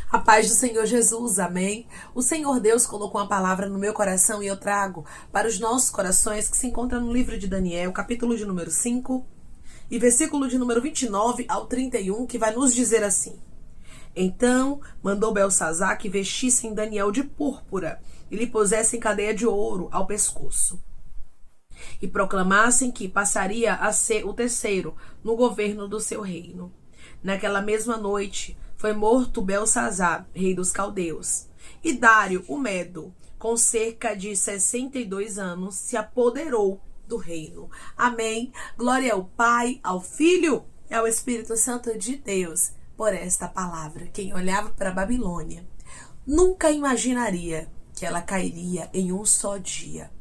A paz do Senhor Jesus, amém? O Senhor Deus colocou uma palavra no meu coração e eu trago para os nossos corações, que se encontra no livro de Daniel, capítulo de número 5 e versículo de número 29 ao 31, que vai nos dizer assim: Então mandou Beltsazar que vestissem Daniel de púrpura e lhe pusessem cadeia de ouro ao pescoço, e proclamassem que passaria a ser o terceiro no governo do seu reino. Naquela mesma noite foi morto Beltsazar, rei dos caldeus, e Dário, o Medo, com cerca de 62 anos, se apoderou do reino. Amém. Glória ao Pai, ao Filho e ao Espírito Santo de Deus por esta palavra. Quem olhava para a Babilônia nunca imaginaria que ela cairia em um só dia.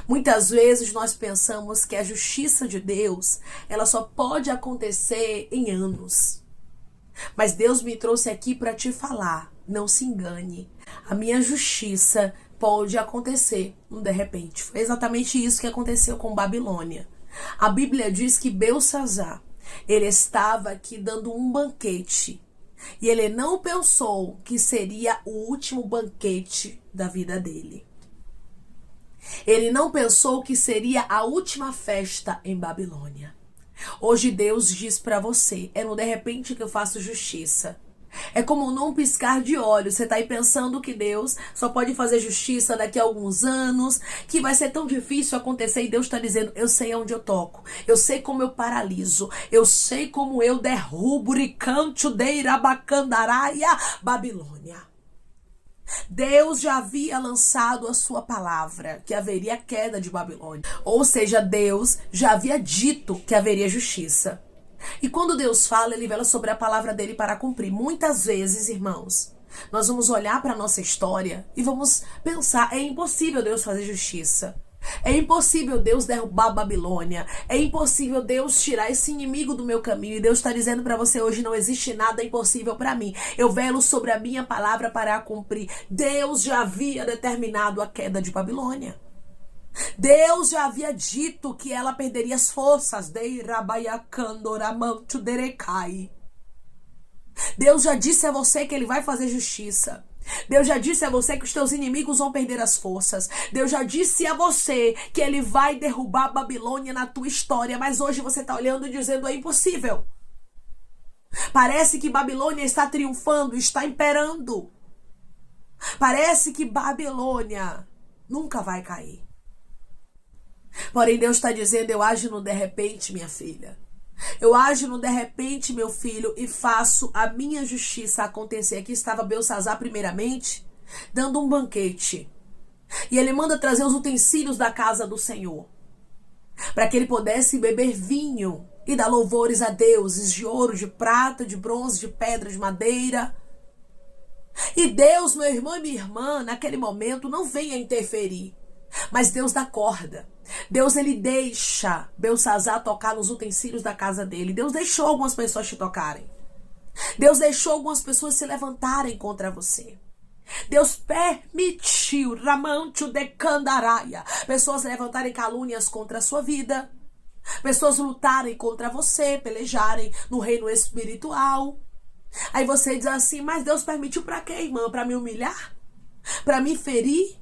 Muitas vezes nós pensamos que a justiça de Deus, ela só pode acontecer em anos. Mas Deus me trouxe aqui para te falar, não se engane. A minha justiça pode acontecer de repente. Foi exatamente isso que aconteceu com Babilônia. A Bíblia diz que Beltsazar, ele estava aqui dando um banquete. E ele não pensou que seria o último banquete da vida dele. Ele não pensou que seria a última festa em Babilônia. Hoje Deus diz para você, é no de repente que eu faço justiça. É como num piscar de olhos. Você tá aí pensando que Deus só pode fazer justiça daqui a alguns anos, que vai ser tão difícil acontecer, e Deus está dizendo, eu sei aonde eu toco, eu sei como eu paraliso, eu sei como eu derrubo ricancho de Irabacandaraia, Babilônia. Deus já havia lançado a sua palavra, que haveria queda de Babilônia. Ou seja, Deus já havia dito que haveria justiça. E quando Deus fala, ele vela sobre a palavra dele para cumprir. Muitas vezes, irmãos, nós vamos olhar para a nossa história e vamos pensar, é impossível Deus fazer justiça. É impossível Deus derrubar a Babilônia. É impossível Deus tirar esse inimigo do meu caminho. E Deus está dizendo para você hoje, não existe nada impossível para mim. Eu velo sobre a minha palavra para a cumprir. Deus já havia determinado a queda de Babilônia. Deus já havia dito que ela perderia as forças. Deus já disse a você que ele vai fazer justiça. Deus já disse a você que os teus inimigos vão perder as forças. Deus já disse a você que ele vai derrubar a Babilônia na tua história. Mas hoje você está olhando e dizendo, é impossível. Parece que Babilônia está triunfando, está imperando. Parece que Babilônia nunca vai cair. Porém, Deus está dizendo, eu ajo no de repente, minha filha. Eu ajo no de repente, meu filho, e faço a minha justiça acontecer. Aqui estava Beltsazar, primeiramente, dando um banquete. E ele manda trazer os utensílios da casa do Senhor, para que ele pudesse beber vinho e dar louvores a deuses de ouro, de prata, de bronze, de pedra, de madeira. E Deus, meu irmão e minha irmã, naquele momento não vem a interferir. Mas Deus dá corda. Deus, ele deixa Beltsazar tocar nos utensílios da casa dele. Deus deixou algumas pessoas te tocarem. Deus deixou algumas pessoas se levantarem contra você. Deus permitiu Ramancho de Candaraia, pessoas levantarem calúnias contra a sua vida. Pessoas lutarem contra você, pelejarem no reino espiritual. Aí você diz assim, mas Deus permitiu para quê, irmã? Para me humilhar? Para me ferir?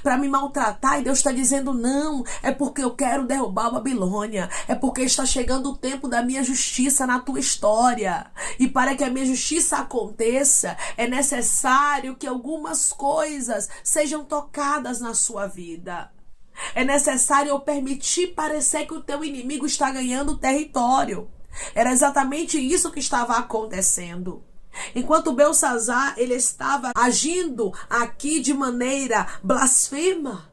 Para me maltratar? E Deus está dizendo, não, é porque eu quero derrubar a Babilônia, é porque está chegando o tempo da minha justiça na tua história, e para que a minha justiça aconteça, é necessário que algumas coisas sejam tocadas na sua vida. É necessário eu permitir parecer que o teu inimigo está ganhando território. Era exatamente isso que estava acontecendo. Enquanto Beltsazar, ele estava agindo aqui de maneira blasfema,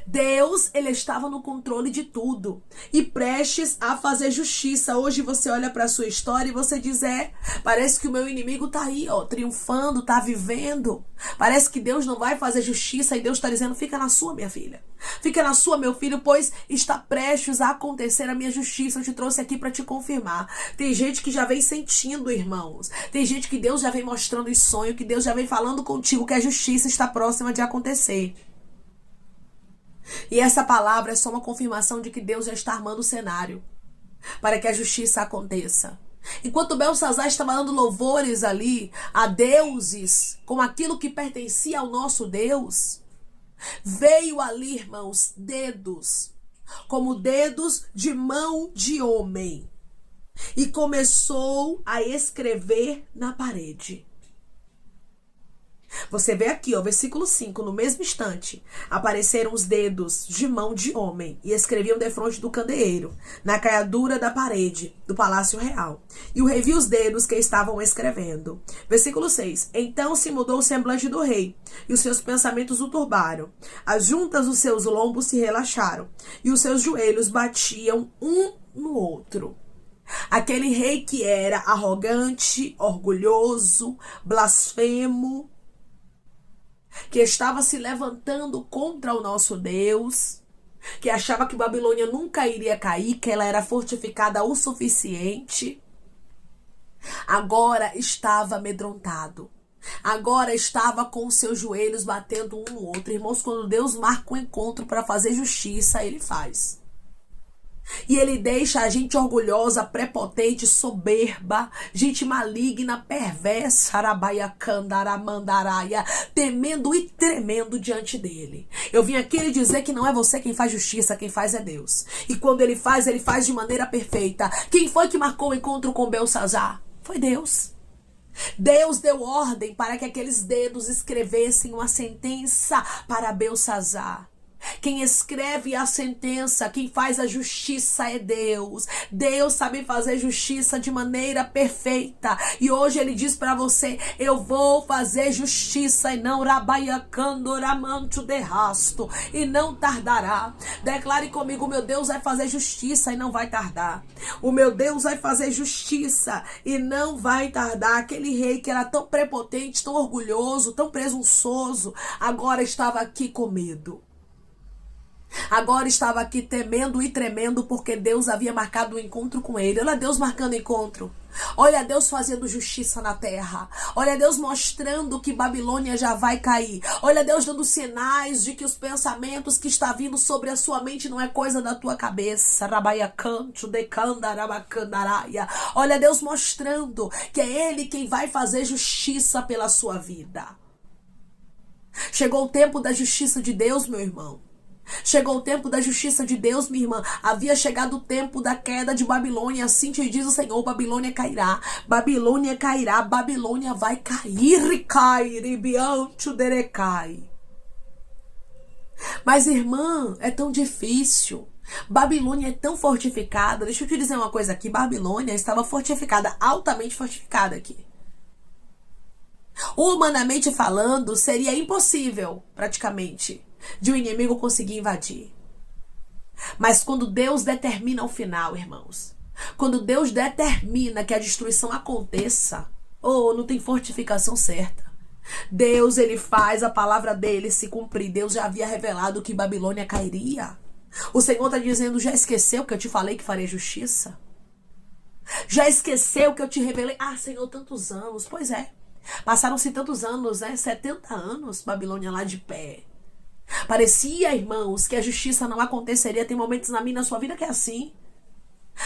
Deus, ele estava no controle de tudo e prestes a fazer justiça. Hoje você olha para a sua história e você diz, parece que o meu inimigo está aí, triunfando, está vivendo. Parece que Deus não vai fazer justiça e Deus está dizendo, fica na sua, minha filha. Fica na sua, meu filho, pois está prestes a acontecer a minha justiça. Eu te trouxe aqui para te confirmar. Tem gente que já vem sentindo, irmãos. Tem gente que Deus já vem mostrando em sonho, que Deus já vem falando contigo que a justiça está próxima de acontecer. E essa palavra é só uma confirmação de que Deus já está armando o cenário para que a justiça aconteça. Enquanto Belsazar estava dando louvores ali a deuses, com aquilo que pertencia ao nosso Deus, veio ali, irmãos, dedos, como dedos de mão de homem, e começou a escrever na parede. Você vê aqui, ó, versículo 5, no mesmo instante, apareceram os dedos de mão de homem e escreviam defronte do candeeiro, na caiadura da parede do palácio real. E o rei viu os dedos que estavam escrevendo. Versículo 6, então se mudou o semblante do rei, e os seus pensamentos o turbaram. As juntas dos seus lombos se relaxaram, e os seus joelhos batiam um no outro. Aquele rei que era arrogante, orgulhoso, blasfemo, que estava se levantando contra o nosso Deus, que achava que Babilônia nunca iria cair, que ela era fortificada o suficiente, agora estava amedrontado. Agora estava com os seus joelhos batendo um no outro. Irmãos, quando Deus marca um encontro para fazer justiça, Ele faz. E Ele deixa a gente orgulhosa, prepotente, soberba, gente maligna, perversa, arabaiacandaramandaraya, temendo e tremendo diante dele. Eu vim aqui lhe dizer que não é você quem faz justiça, quem faz é Deus. E quando Ele faz de maneira perfeita. Quem foi que marcou o encontro com Belsazar? Foi Deus. Deus deu ordem para que aqueles dedos escrevessem uma sentença para Belsazar. Quem escreve a sentença, quem faz a justiça é Deus. Deus sabe fazer justiça de maneira perfeita. E hoje Ele diz para você: eu vou fazer justiça e não rabaiacandoramanto de rasto, e não tardará. Declare comigo: meu Deus vai fazer justiça e não vai tardar. O meu Deus vai fazer justiça e não vai tardar. Aquele rei que era tão prepotente, tão orgulhoso, tão presunçoso, agora estava aqui com medo. Agora estava aqui temendo e tremendo porque Deus havia marcado um encontro com ele. Olha Deus marcando encontro. Olha Deus fazendo justiça na terra. Olha Deus mostrando que Babilônia já vai cair. Olha Deus dando sinais de que os pensamentos que está vindo sobre a sua mente não é coisa da tua cabeça. Olha Deus mostrando que é Ele quem vai fazer justiça pela sua vida. Chegou o tempo da justiça de Deus, meu irmão. Chegou o tempo da justiça de Deus, minha irmã. Havia chegado o tempo da queda de Babilônia. Assim te diz o Senhor: Babilônia cairá. Babilônia cairá. Babilônia vai cair. Mas, irmã, é tão difícil. Babilônia é tão fortificada. Deixa eu te dizer uma coisa aqui. Babilônia estava fortificada, altamente fortificada aqui. Humanamente falando, seria impossível, praticamente, de um inimigo conseguir invadir. Mas quando Deus determina o final, irmãos, quando Deus determina que a destruição aconteça, não tem fortificação certa. Deus, Ele faz a palavra dele se cumprir. Deus já havia revelado que Babilônia cairia. O Senhor está dizendo: já esqueceu que eu te falei que faria justiça? Já esqueceu que eu te revelei? Senhor, tantos anos. Pois é, passaram-se tantos anos, 70 anos, Babilônia lá de pé. Parecia, irmãos, que a justiça não aconteceria. Tem momentos na minha e na sua vida que é assim.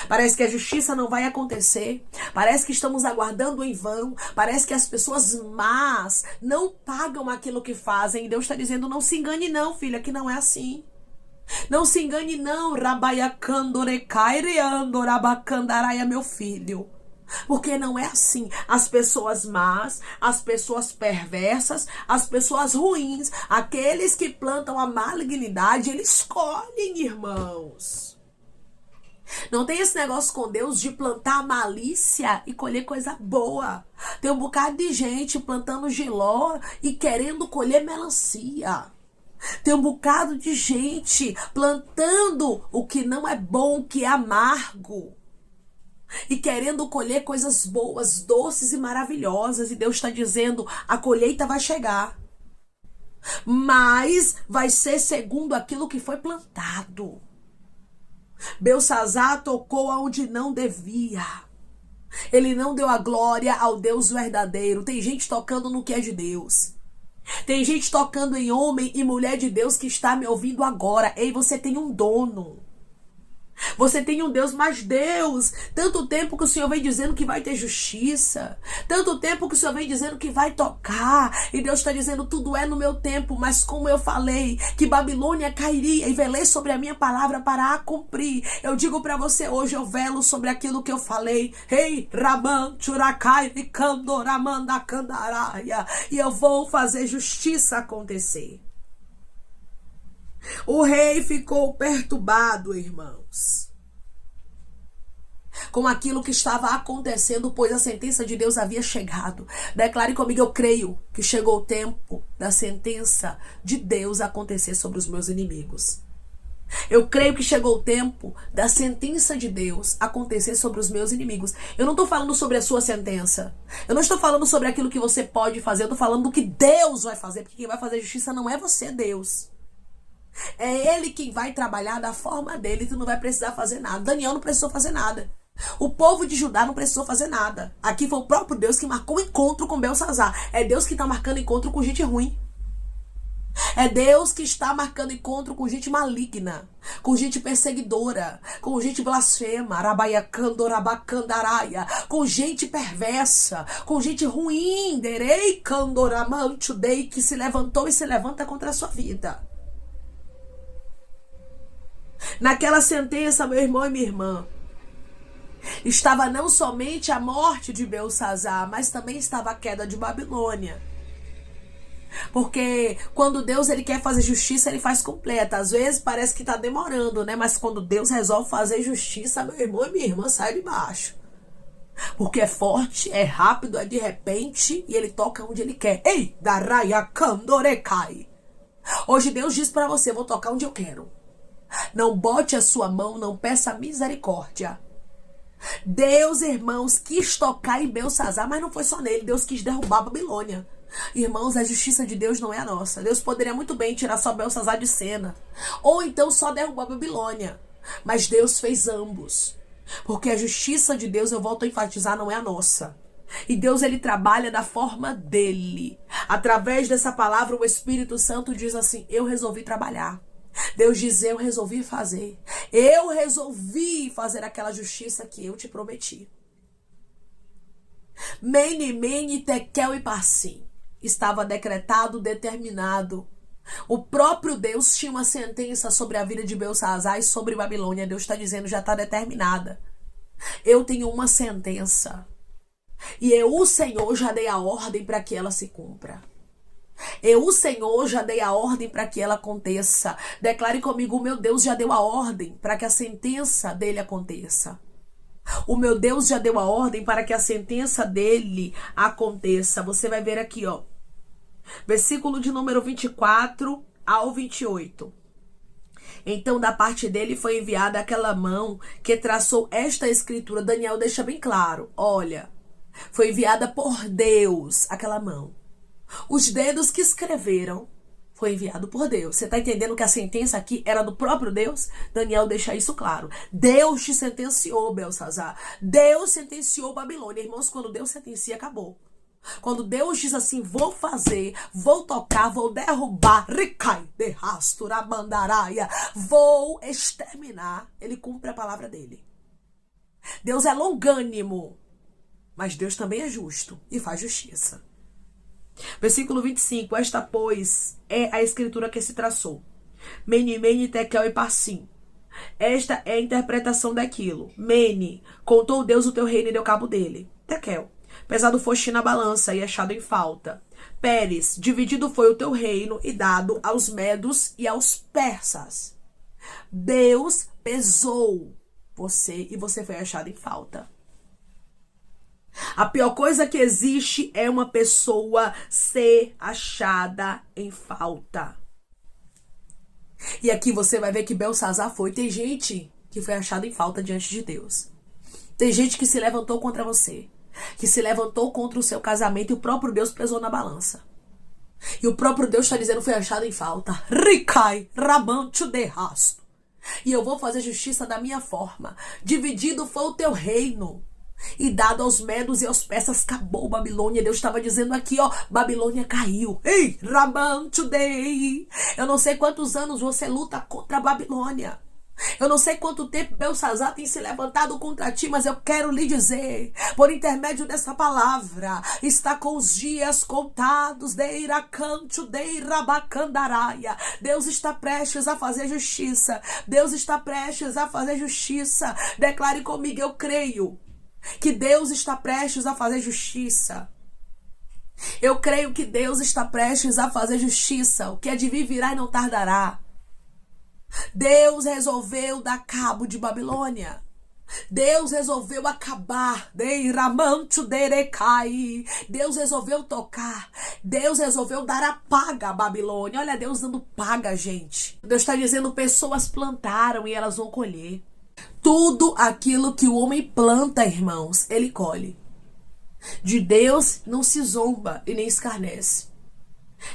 Parece que a justiça não vai acontecer. Parece que estamos aguardando em vão. Parece que as pessoas más não pagam aquilo que fazem. E Deus está dizendo: não se engane não, filha, que não é assim. Não se engane não, rabaiacandorecaireandorabacandaraia, meu filho. Porque não é assim. As pessoas más, as pessoas perversas, as pessoas ruins, aqueles que plantam a malignidade, eles colhem, irmãos. Não tem esse negócio com Deus de plantar a malícia e colher coisa boa. Tem um bocado de gente plantando giló e querendo colher melancia. Tem um bocado de gente plantando o que não é bom, o que é amargo, e querendo colher coisas boas, doces e maravilhosas. E Deus está dizendo: a colheita vai chegar, mas vai ser segundo aquilo que foi plantado. Belsazar tocou aonde não devia. Ele não deu a glória ao Deus verdadeiro. Tem gente tocando no que é de Deus. Tem gente tocando em homem e mulher de Deus que está me ouvindo agora. Ei, você tem um dono. Você tem um Deus, mas Deus, tanto tempo que o Senhor vem dizendo que vai ter justiça, tanto tempo que o Senhor vem dizendo que vai tocar, e Deus está dizendo, tudo é no meu tempo, mas como eu falei, que Babilônia cairia, e velei sobre a minha palavra para a cumprir. Eu digo para você hoje, eu velo sobre aquilo que eu falei, Ei, Raman, Churakai, Kandoramanda, Kandaraia, e eu vou fazer justiça acontecer. O rei ficou perturbado, irmãos, com aquilo que estava acontecendo, pois a sentença de Deus havia chegado. Declare comigo, eu creio que chegou o tempo da sentença de Deus acontecer sobre os meus inimigos. Eu creio que chegou o tempo da sentença de Deus acontecer sobre os meus inimigos. Eu não estou falando sobre a sua sentença. Eu não estou falando sobre aquilo que você pode fazer. Eu estou falando do que Deus vai fazer, porque quem vai fazer justiça não é você, Deus. É Ele quem vai trabalhar da forma dele. Tu não vai precisar fazer nada. Daniel não precisou fazer nada. O povo de Judá não precisou fazer nada. Aqui foi o próprio Deus que marcou o encontro com Belsazar. É Deus que está marcando encontro com gente ruim. É Deus que está marcando encontro com gente maligna, com gente perseguidora, com gente blasfema, com gente perversa, com gente ruim, que se levantou e se levanta contra a sua vida. Naquela sentença, meu irmão e minha irmã, estava não somente a morte de Belsazar, mas também estava a queda de Babilônia. Porque quando Deus ele quer fazer justiça, ele faz completa. Às vezes parece que está demorando, né? Mas quando Deus resolve fazer justiça, meu irmão e minha irmã, sai de baixo. Porque é forte, é rápido, é de repente, e ele toca onde ele quer. Ei, Daraia Kandorekai. Hoje Deus diz para você, vou tocar onde eu quero. Não bote a sua mão, não peça misericórdia. Deus, irmãos, quis tocar em Belsazar, mas não foi só nele. Deus quis derrubar a Babilônia. Irmãos, a justiça de Deus não é a nossa. Deus poderia muito bem tirar só Belsazar de cena, ou então só derrubar a Babilônia. Mas Deus fez ambos. Porque a justiça de Deus, eu volto a enfatizar, não é a nossa. E Deus, ele trabalha da forma dele. Através dessa palavra, o Espírito Santo diz assim, eu resolvi trabalhar. Deus diz, eu resolvi fazer. Eu resolvi fazer aquela justiça que eu te prometi. Mene, mene, tekel e parsim. Estava decretado, determinado. O próprio Deus tinha uma sentença sobre a vida de Belsazar e sobre Babilônia. Deus está dizendo, já está determinada. Eu tenho uma sentença. E eu, o Senhor, já dei a ordem para que ela se cumpra. Eu, o Senhor, já dei a ordem para que ela aconteça. Declare comigo, o meu Deus já deu a ordem para que a sentença dele aconteça. O meu Deus já deu a ordem para que a sentença dele aconteça. Você vai ver aqui, ó. Versículo de número 24 ao 28. Então, da parte dele foi enviada aquela mão que traçou esta escritura. Daniel deixa bem claro. Olha, foi enviada por Deus aquela mão. Os dedos que escreveram foi enviado por Deus. Você está entendendo que a sentença aqui era do próprio Deus? Daniel deixa isso claro. Deus te sentenciou, Belsazar. Deus sentenciou Babilônia. Irmãos, quando Deus sentencia, acabou. Quando Deus diz assim, vou fazer, vou tocar, vou derrubar, ricai, derrastura, mandaraia, vou exterminar, ele cumpre a palavra dele. Deus é longânimo, mas Deus também é justo e faz justiça. Versículo 25, esta, pois, é a escritura que se traçou. Mene, mene, tekel e parsim. Esta é a interpretação daquilo. Mene, contou Deus o teu reino e deu cabo dele. Tekel, pesado foste na balança e achado em falta. Pérez, dividido foi o teu reino e dado aos medos e aos persas. Deus pesou você e você foi achado em falta. A pior coisa que existe é uma pessoa ser achada em falta. E aqui você vai ver que Belsazar foi. Tem gente que foi achada em falta diante de Deus. Tem gente que se levantou contra você, que se levantou contra o seu casamento e o próprio Deus pesou na balança. E o próprio Deus está dizendo, foi achado em falta. Ricai, rabancho de rasto. E eu vou fazer justiça da minha forma. Dividido foi o teu reino e dado aos medos e aos persas, acabou Babilônia. Deus estava dizendo aqui, ó, Babilônia caiu. Ei, rabancho de. Eu não sei quantos anos você luta contra a Babilônia. Eu não sei quanto tempo Belsazar tem se levantado contra ti, mas eu quero lhe dizer, por intermédio dessa palavra, está com os dias contados. Deus está prestes a fazer justiça. Deus está prestes a fazer justiça. Declare comigo, eu creio que Deus está prestes a fazer justiça. Eu creio que Deus está prestes a fazer justiça. O que é de vir virá e não tardará. Deus resolveu dar cabo de Babilônia. Deus resolveu acabar. Deus resolveu tocar. Deus resolveu dar a paga à Babilônia. Olha Deus dando paga, gente. Deus está dizendo, pessoas plantaram e elas vão colher. Tudo aquilo que o homem planta, irmãos, ele colhe. De Deus não se zomba e nem escarnece.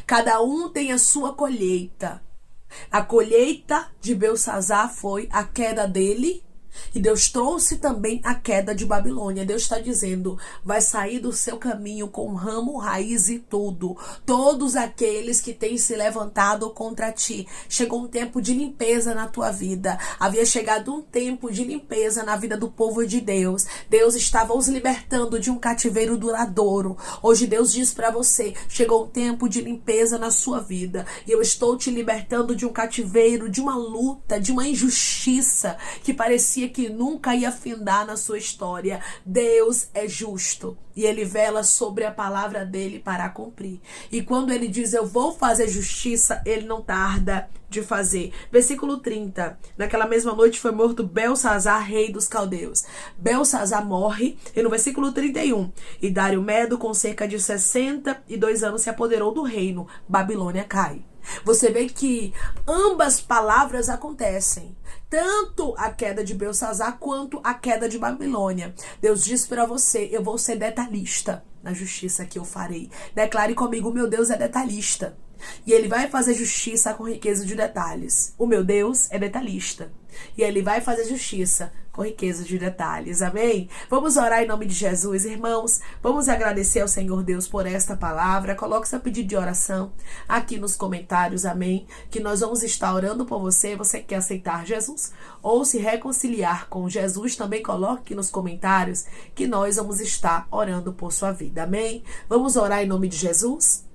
Cada um tem a sua colheita. A colheita de Belsazar foi a queda dele. E Deus trouxe também a queda de Babilônia. Deus está dizendo, vai sair do seu caminho com ramo, raiz e tudo. Todos aqueles que têm se levantado contra ti. Chegou um tempo de limpeza na tua vida. Havia chegado um tempo de limpeza na vida do povo de Deus. Deus estava os libertando de um cativeiro duradouro. Hoje Deus diz para você, chegou um tempo de limpeza na sua vida. E eu estou te libertando de um cativeiro, de uma luta, de uma injustiça que parecia que nunca ia findar na sua história. Deus é justo e ele vela sobre a palavra dele para cumprir. E quando ele diz eu vou fazer justiça, ele não tarda de fazer. Versículo 30. Naquela mesma noite foi morto Belsazar, rei dos caldeus. Belsazar morre, e no versículo 31, e Dário Medo, com cerca de 62 anos, se apoderou do reino. Babilônia cai. Você vê que ambas palavras acontecem. Tanto a queda de Belsazar quanto a queda de Babilônia. Deus diz para você, eu vou ser detalhista na justiça que eu farei. Declare comigo, o meu Deus é detalhista. E ele vai fazer justiça com riqueza de detalhes. O meu Deus é detalhista. E ele vai fazer justiça com riqueza de detalhes. Amém? Vamos orar em nome de Jesus, irmãos. Vamos agradecer ao Senhor Deus por esta palavra. Coloque seu pedido de oração aqui nos comentários. Amém? Que nós vamos estar orando por você. Você quer aceitar Jesus ou se reconciliar com Jesus? Também coloque aqui nos comentários que nós vamos estar orando por sua vida. Amém? Vamos orar em nome de Jesus?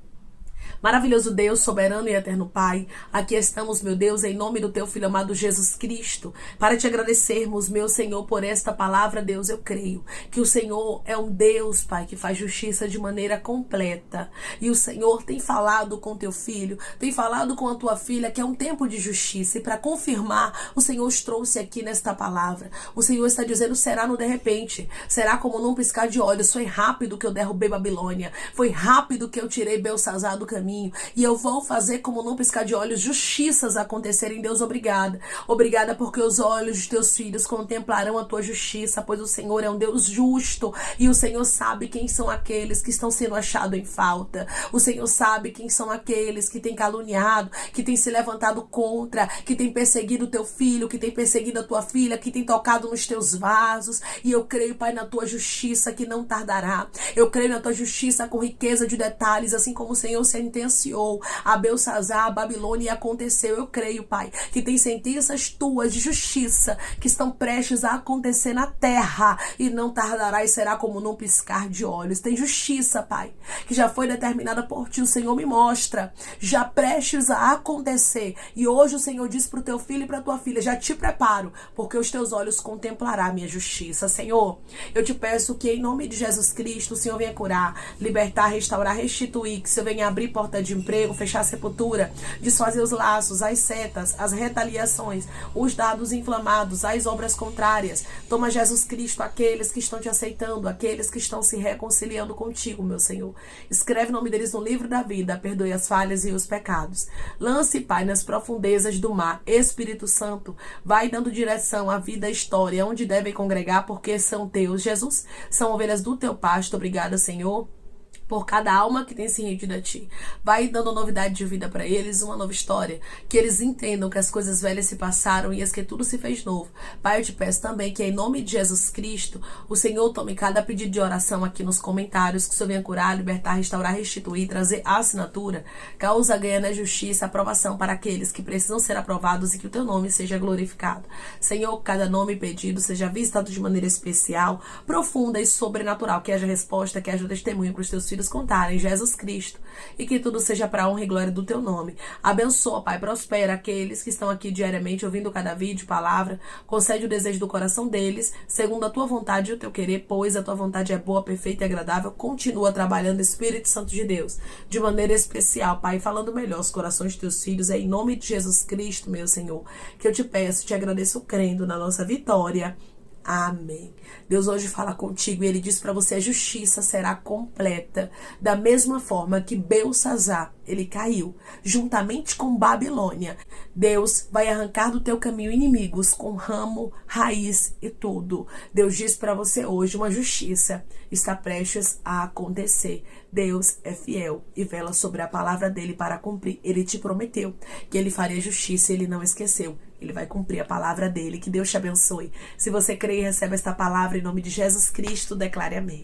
Maravilhoso Deus, soberano e eterno Pai, aqui estamos, meu Deus, em nome do teu Filho amado Jesus Cristo, para te agradecermos, meu Senhor, por esta palavra. Deus, eu creio que o Senhor é um Deus, Pai, que faz justiça de maneira completa. E o Senhor tem falado com teu filho, tem falado com a tua filha, que é um tempo de justiça. E para confirmar, o Senhor os trouxe aqui nesta palavra. O Senhor está dizendo, será no de repente, será como num piscar de olhos. Foi rápido que eu derrubei Babilônia, foi rápido que eu tirei Belsazar do caminho. E eu vou fazer como num piscar de olhos justiças acontecerem. Deus, obrigada. Obrigada porque os olhos de teus filhos contemplarão a tua justiça, pois o Senhor é um Deus justo e o Senhor sabe quem são aqueles que estão sendo achados em falta. O Senhor sabe quem são aqueles que têm caluniado, que têm se levantado contra, que têm perseguido o teu filho, que têm perseguido a tua filha, que têm tocado nos teus vasos. E eu creio, Pai, na tua justiça que não tardará. Eu creio na tua justiça com riqueza de detalhes, assim como o Senhor se sentenciou a Belsazar, a Babilônia, e aconteceu. Eu creio, Pai, que tem sentenças tuas de justiça que estão prestes a acontecer na terra e não tardará e será como num piscar de olhos. Tem justiça, Pai, que já foi determinada por ti. O Senhor me mostra, já prestes a acontecer. E hoje o Senhor diz para o teu filho e para a tua filha, já te preparo, porque os teus olhos contemplarão a minha justiça. Senhor, eu te peço que em nome de Jesus Cristo, o Senhor venha curar, libertar, restaurar, restituir, que o Senhor venha abrir porta de emprego, fechar a sepultura, desfazer os laços, as setas, as retaliações, os dados inflamados, as obras contrárias. Toma, Jesus Cristo, aqueles que estão te aceitando, aqueles que estão se reconciliando contigo, meu Senhor. Escreve o nome deles no livro da vida, perdoe as falhas e os pecados. Lance, Pai, nas profundezas do mar. Espírito Santo, vai dando direção à vida, à história, onde devem congregar, porque são teus, Jesus. São ovelhas do teu pasto. Obrigada, Senhor, por cada alma que tem se rendido a ti. Vai dando novidade de vida para eles, uma nova história. Que eles entendam que as coisas velhas se passaram e as que tudo se fez novo. Pai, eu te peço também que em nome de Jesus Cristo, o Senhor tome cada pedido de oração aqui nos comentários, que o Senhor venha curar, libertar, restaurar, restituir, trazer a assinatura, causa ganha na justiça, aprovação para aqueles que precisam ser aprovados e que o teu nome seja glorificado. Senhor, cada nome pedido seja visitado de maneira especial, profunda e sobrenatural, que haja resposta, que haja testemunho para os teus filhos contarem Jesus Cristo, e que tudo seja para a honra e glória do teu nome. Abençoa, Pai, prospera aqueles que estão aqui diariamente ouvindo cada vídeo, palavra, concede o desejo do coração deles, segundo a tua vontade e o teu querer, pois a tua vontade é boa, perfeita e agradável. Continua trabalhando, Espírito Santo de Deus, de maneira especial, Pai, falando melhor os corações de teus filhos, é em nome de Jesus Cristo, meu Senhor, que eu te peço, te agradeço crendo na nossa vitória. Amém. Deus hoje fala contigo e ele diz para você: a justiça será completa. Da mesma forma que Belsazar, ele caiu juntamente com Babilônia, Deus vai arrancar do teu caminho inimigos com ramo, raiz e tudo. Deus diz para você hoje: uma justiça está prestes a acontecer. Deus é fiel e vela sobre a palavra dele para cumprir. Ele te prometeu que ele faria justiça e ele não esqueceu. Ele vai cumprir a palavra dele. Que Deus te abençoe. Se você crê e recebe esta palavra em nome de Jesus Cristo, declare amém.